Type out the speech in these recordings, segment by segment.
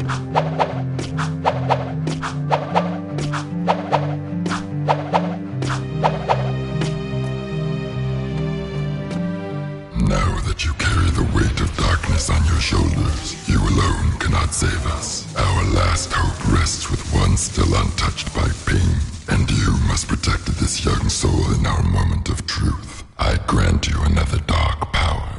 Now that you carry the weight of darkness on your shoulders, you alone cannot save us. Our last hope rests with one still untouched by pain, and you must protect this young soul in our moment of truth. I grant you another dark power.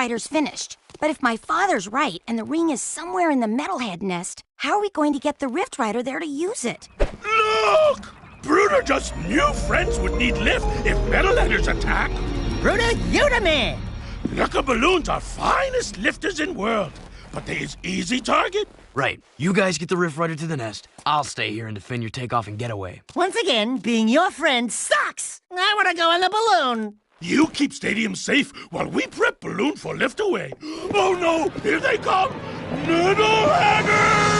Rider's finished. But if my father's right and the ring is somewhere in the Metalhead nest, how are we going to get the Rift Rider there to use it? Look! Bruder just knew friends would need lift if Metalheaders attack. Bruder, you the man! Lucka Balloons are finest lifters in world, but they is easy target. Right. You guys get the Rift Rider to the nest. I'll stay here and defend your takeoff and getaway. Once again, being your friend sucks! I want to go on the balloon! You keep Stadium safe while we prep Balloon for lift away. Oh no! Here they come! Metalheaders!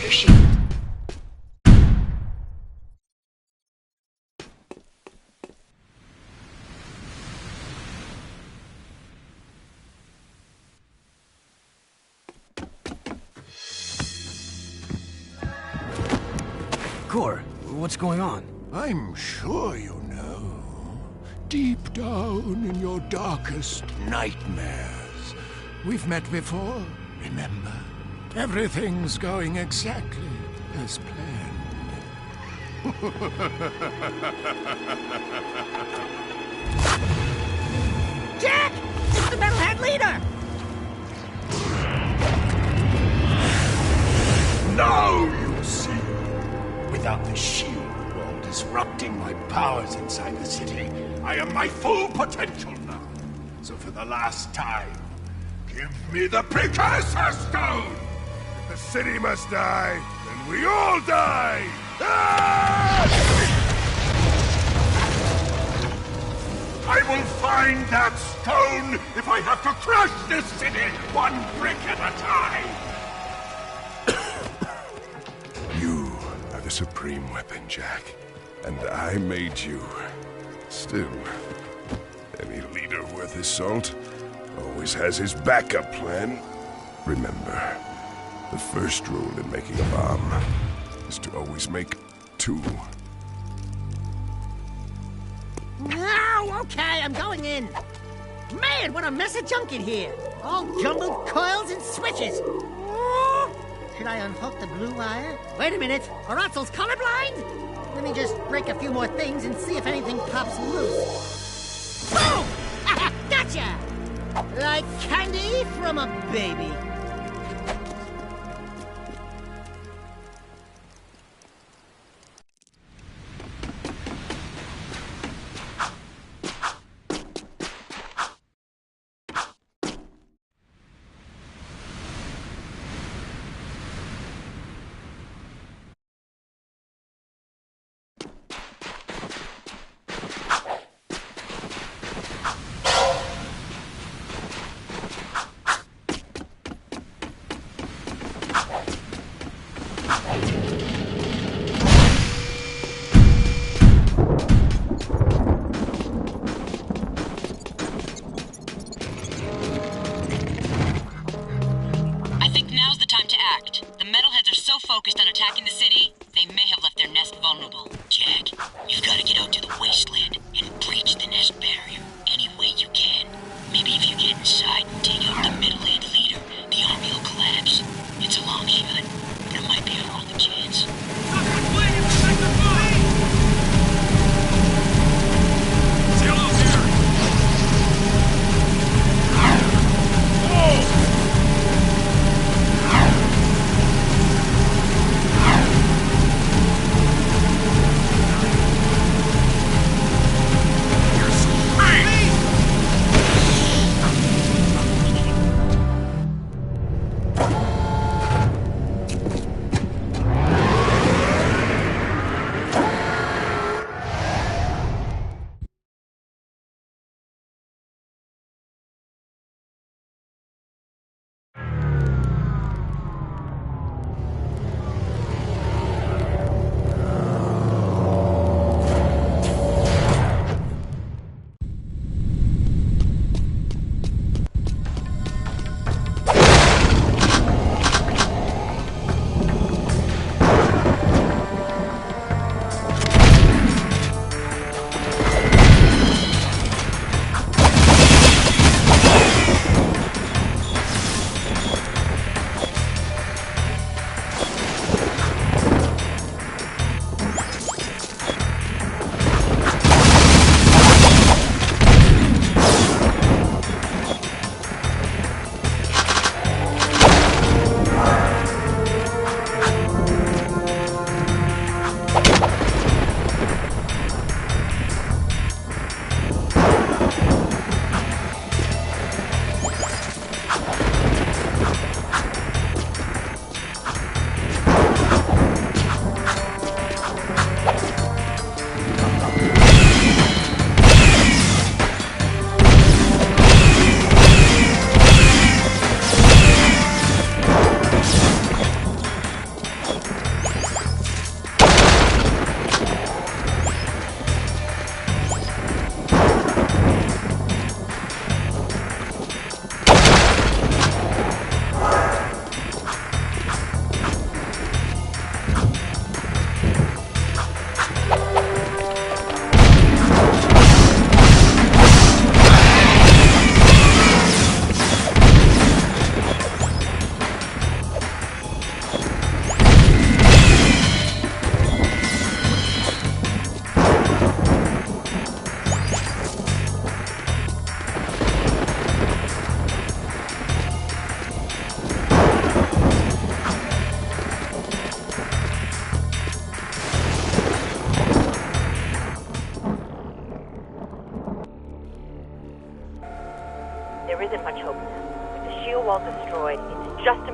your shield. Cor, what's going on? I'm sure you know. Deep down in your darkest nightmares. We've met before, remember? Everything's going exactly as planned. Jack! It's the Metalhead leader! Now you see. Without the shield wall disrupting my powers inside the city, I am my full potential now. So for the last time, give me the Precursor Stone! If the city must die, then we all die! Ah! I will find that stone if I have to crush this city one brick at a time! You are the supreme weapon, Jack. And I made you. Still, any leader worth his salt always has his backup plan. Remember, the first rule in making a bomb is to always make two. Now, okay, I'm going in. Man, what a mess of junk in here. All jumbled coils and switches. Should I unhook the blue wire? Wait a minute. Aratzel's colorblind? Let me just break a few more things and see if anything pops loose. Boom! Gotcha! Like candy from a baby. Focused on attacking the city, they may have left their nest vulnerable. Jack, you've got to get out to the wasteland and breach the nest barrier any way you can. Maybe if you get inside and take out the Metalhead leader, the army will collapse. It's a long shot, but it might be our only chance.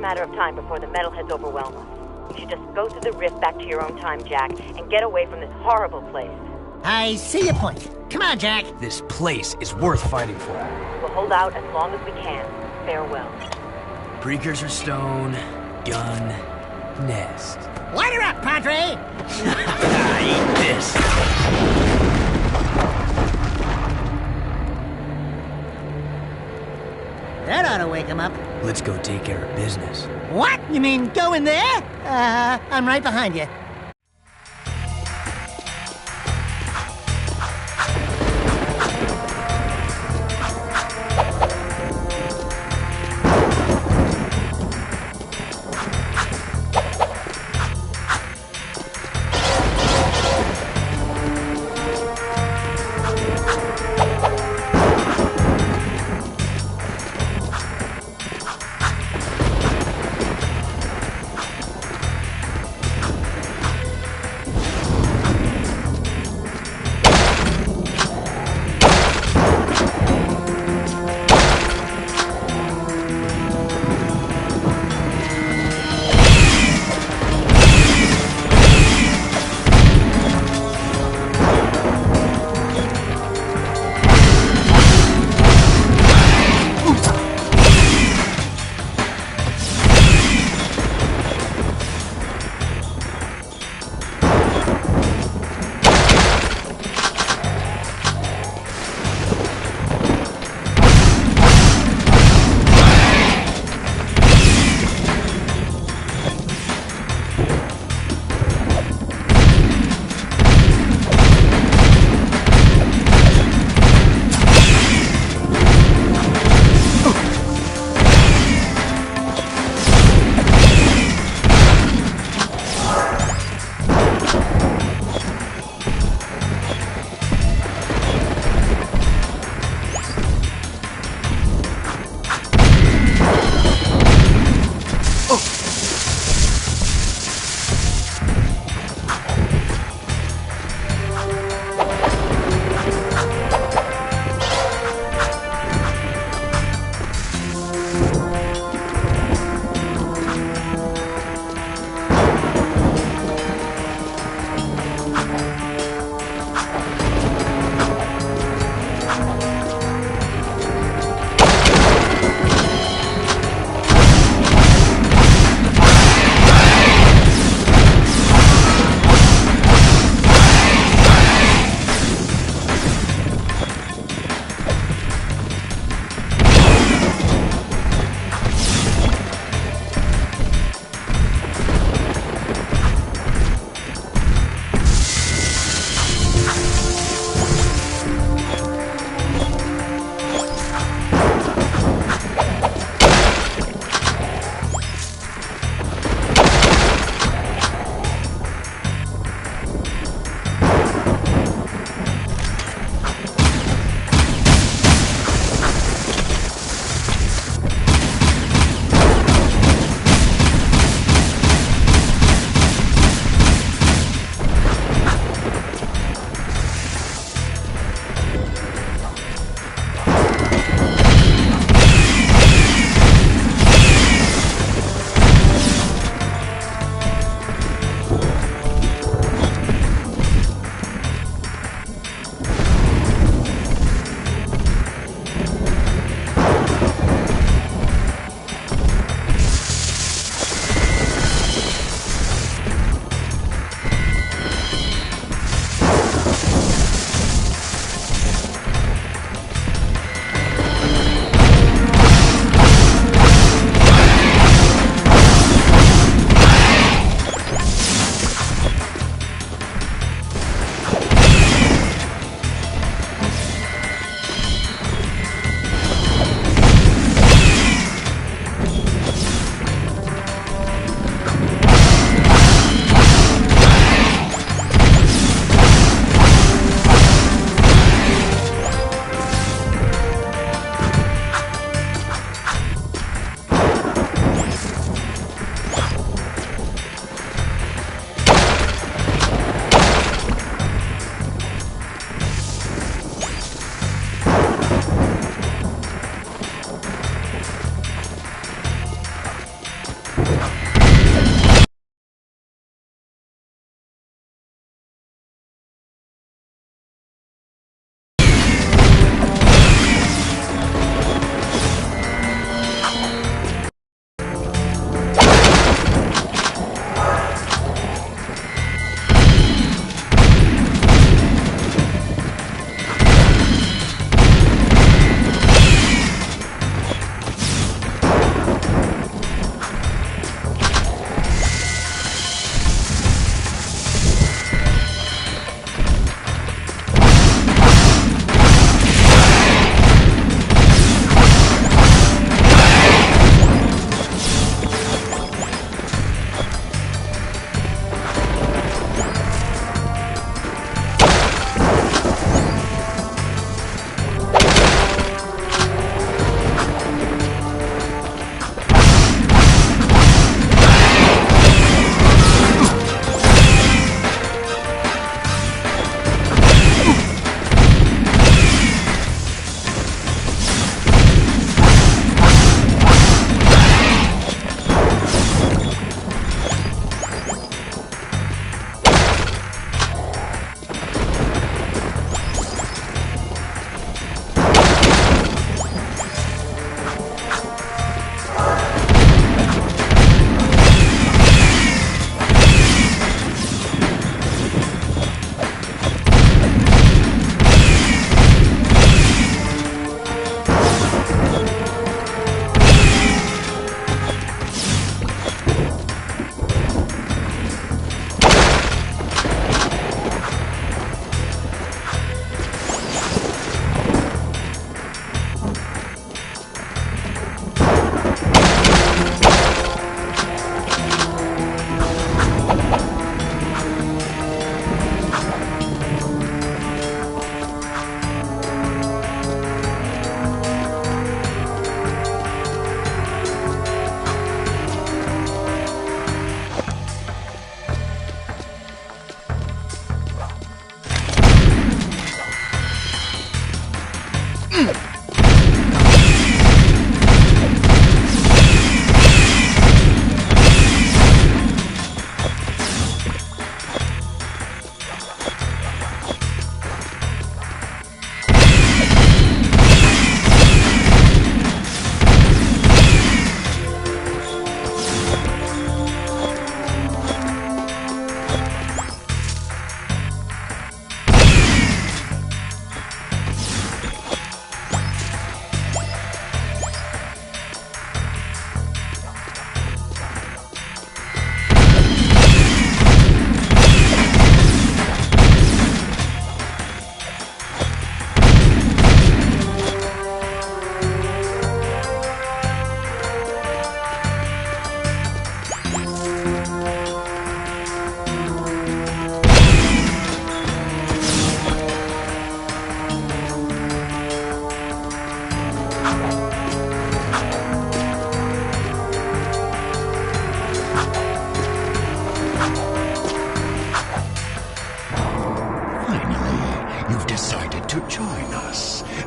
matter of time before the metalheads overwhelm us. You should just go through the rift back to your own time, Jack, and get away from this horrible place. I see your point. Come on, Jack. This place is worth fighting for. We'll hold out as long as we can. Farewell. Precursor stone, gun, nest. Light her up, Padre! Eat this. That ought to wake him up. Let's go take care of business. What? You mean go in there? I'm right behind you.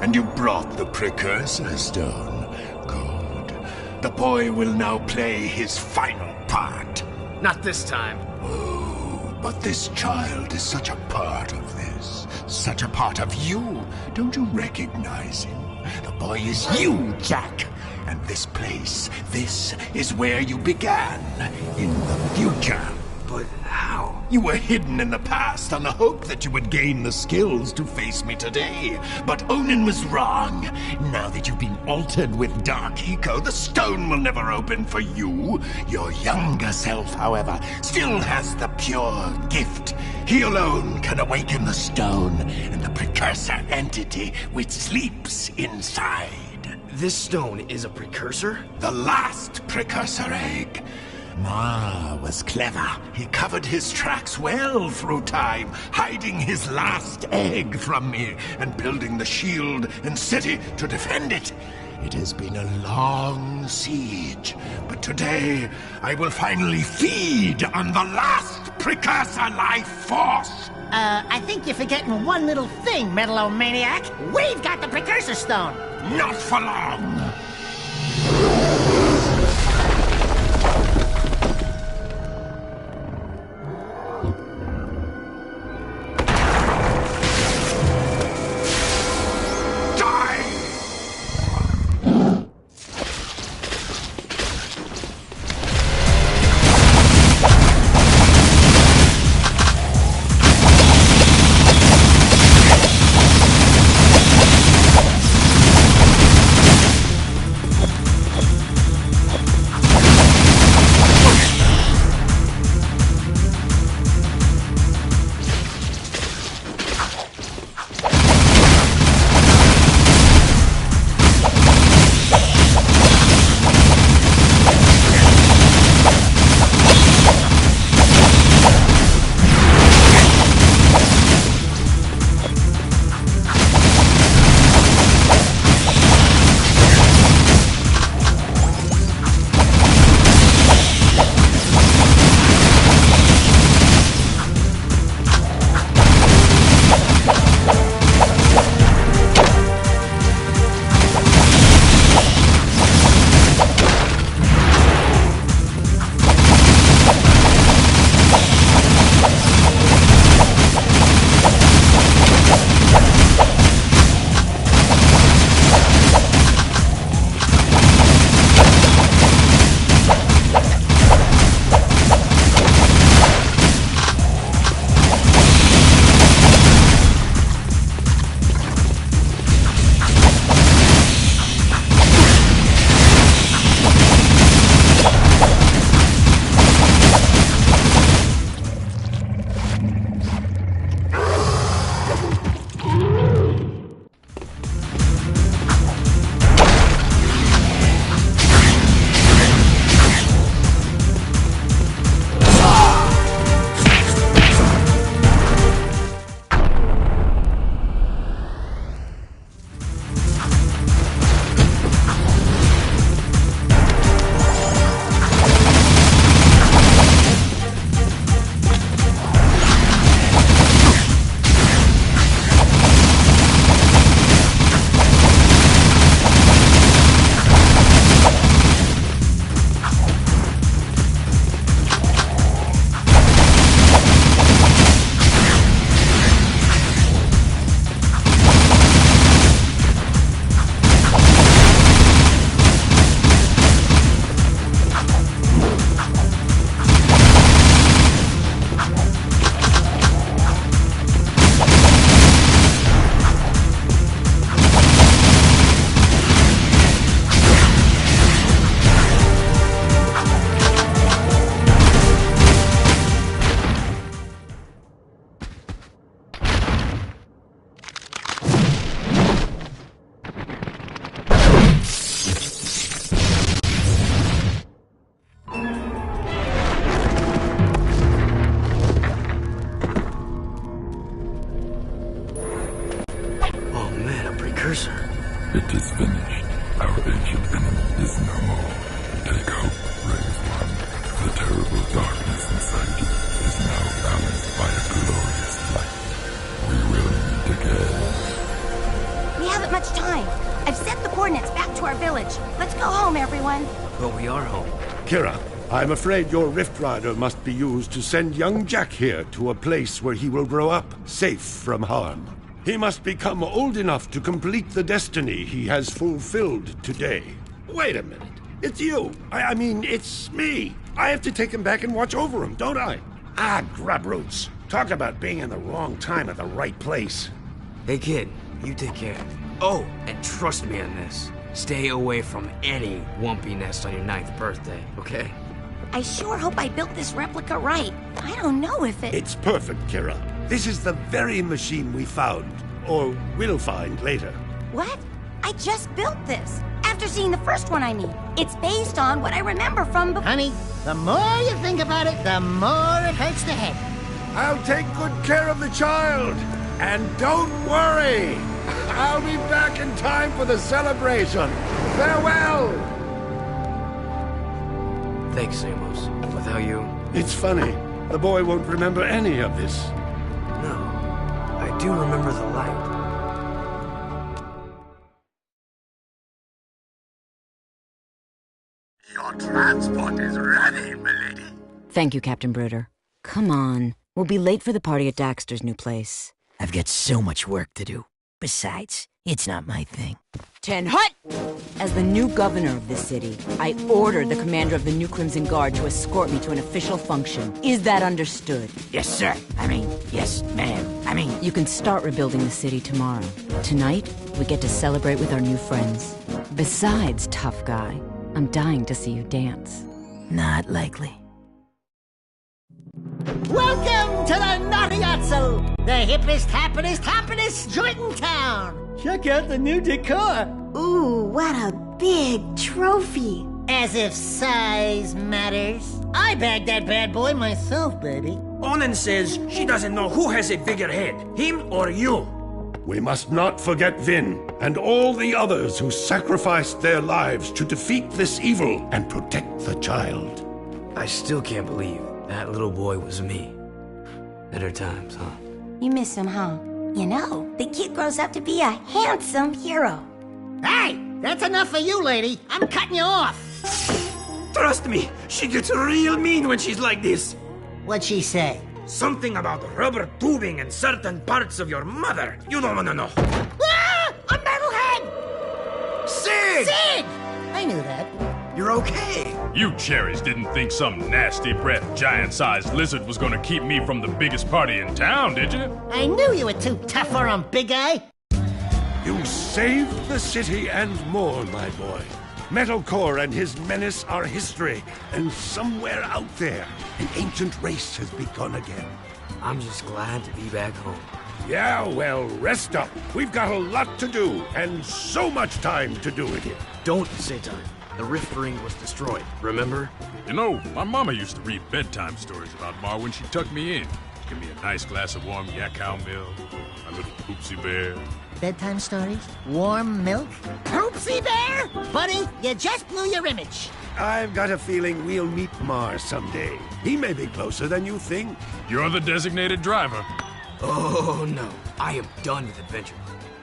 And you brought the Precursor Stone. Good. The boy will now play his final part. Not this time. Oh, but this child is such a part of this. Such a part of you. Don't you recognize him? The boy is you, Jack. And this place, this is where you began. In the future. But how? You were hidden in the past on the hope that you would gain the skills to face me today. But Onin was wrong. Now that you've been altered with Dark Eco, the stone will never open for you. Your younger self, however, still has the pure gift. He alone can awaken the stone and the precursor entity which sleeps inside. This stone is a precursor? The last precursor egg. Ma was clever. He covered his tracks well through time, hiding his last egg from me and building the shield and city to defend it. It has been a long siege, but today I will finally feed on the last precursor life force. I think you're forgetting one little thing, Metalomaniac. We've got the Precursor Stone. Not for long. It is finished. Our ancient enemy is no more. Take hope, Raise One. The terrible darkness inside you is now balanced by a glorious light. We will meet again. We haven't much time. home, everyone. But we are home. Kira, I'm afraid your Rift Rider must be used to send young Jack here to a place where he will grow up, safe from harm. He must become old enough to complete the destiny he has fulfilled today. Wait a minute. It's you. I mean, it's me. I have to take him back and watch over him, don't I? Ah, grubroots. Talk about being in the wrong time at the right place. Hey, kid, you take care. Oh, and trust me on this. Stay away from any Wumpy nest on your 9th birthday, okay? I sure hope I built this replica right. I don't know if it... It's perfect, Kira. This is the very machine we found, or will find later. What? I just built this. After seeing the first one, I mean. It's based on what I remember from before. Honey, the more you think about it, the more it hurts the head. I'll take good care of the child. And don't worry. I'll be back in time for the celebration. Farewell! Thanks, Samos. Without you... It's funny. The boy won't remember any of this. No. I do remember the light. Your transport is ready, milady. Thank you, Captain Bruder. Come on. We'll be late for the party at Daxter's new place. I've got so much work to do. Besides, it's not my thing. Ten Hut! As the new governor of this city, I ordered the commander of the New Crimson Guard to escort me to an official function. Is that understood? Yes, sir. Yes, ma'am. You can start rebuilding the city tomorrow. Tonight, we get to celebrate with our new friends. Besides, tough guy, I'm dying to see you dance. Not likely. Welcome to the Naughty Otso, the hippest, happiest joint in town. Check out the new decor. Ooh, what a big trophy. As if size matters. I bagged that bad boy myself, baby. Onan says she doesn't know who has a bigger head, him or you. We must not forget Vin and all the others who sacrificed their lives to defeat this evil and protect the child. I still can't believe that little boy was me. Better times, huh? You miss him, huh? You know, the kid grows up to be a handsome hero. Hey, that's enough for you, lady. I'm cutting you off. Trust me, she gets real mean when she's like this. What'd she say? Something about rubber tubing and certain parts of your mother. You don't want to know. Ah! A metalhead! Sig! Sig! I knew that. You're okay. You cherries didn't think some nasty-breathed, giant-sized lizard was gonna keep me from the biggest party in town, did you? I knew you were too tough for him, big guy. You saved the city and more, my boy. Metalcore and his menace are history, and somewhere out there, an ancient race has begun again. I'm just glad to be back home. Yeah, well, rest up. We've got a lot to do, and so much time to do it in. Don't say time. The Rift Ring was destroyed, remember? You know, my mama used to read bedtime stories about Ma when she tucked me in. Give me a nice glass of warm yak cow milk, my little poopsie bear. Bedtime stories? Warm milk? Poopsie bear? Buddy, you just blew your image. I've got a feeling we'll meet Mar someday. He may be closer than you think. You're the designated driver. Oh, no. I am done with adventure.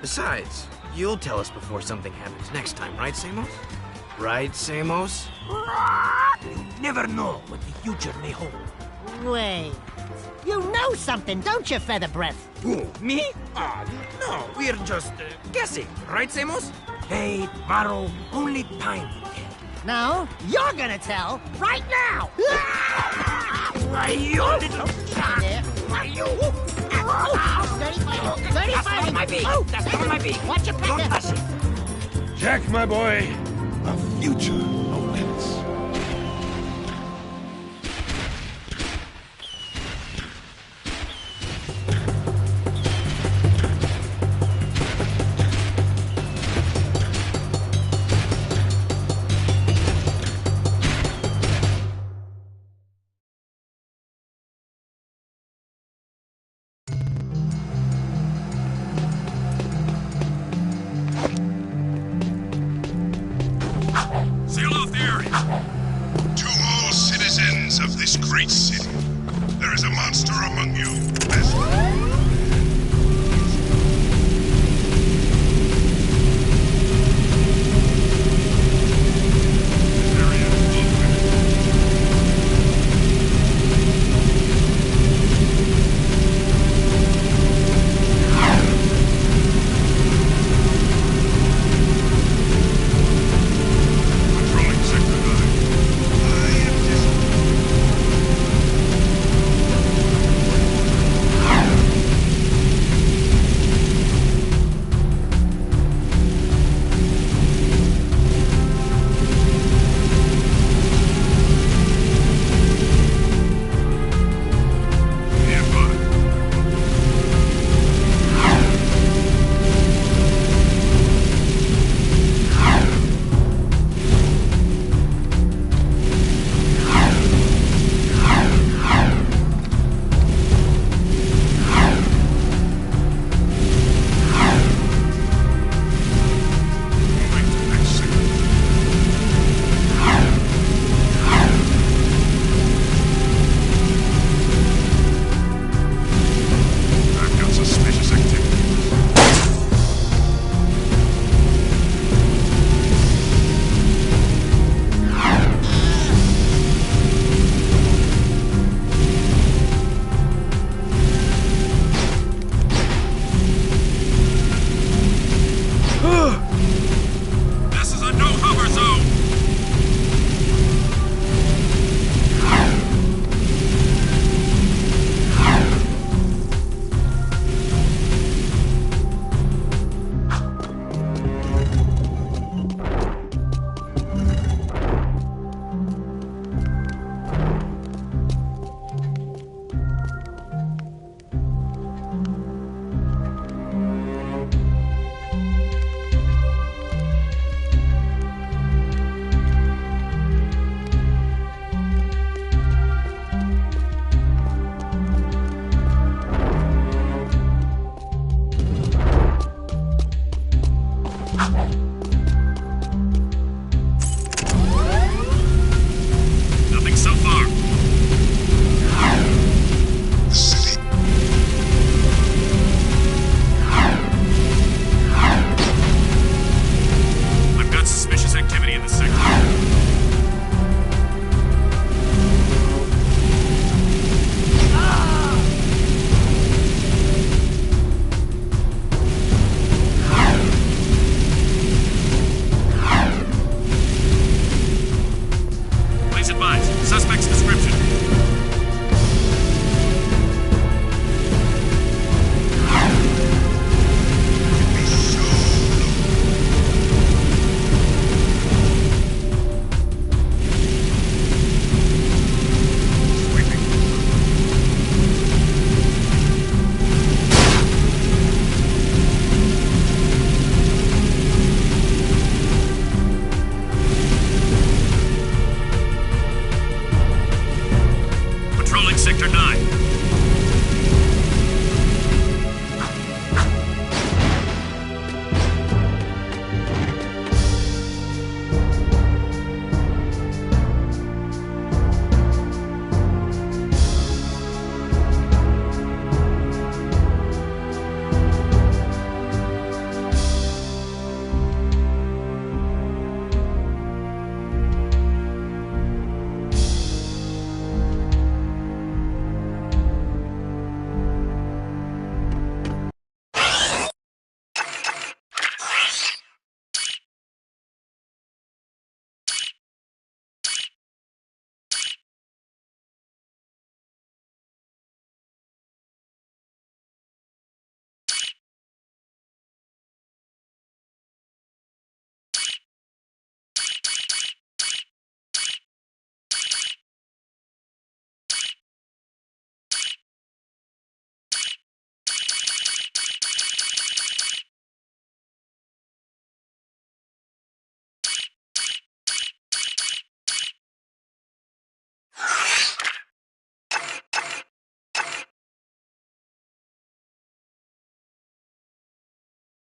Besides, you'll tell us before something happens next time, right, Samos? Right, Samos? You never know what the future may hold. Wait. You know something, don't you, Feather Breath? Who, me? No, we're just guessing, right, Samos? Hey, tomorrow, only time will tell. No, you're gonna tell right now! Why, you little... Why, you... That's on my feet! That's on my feet! Watch your Don't touch it! Jack, my boy, a future awaits. To all citizens of this great city, there is a monster among you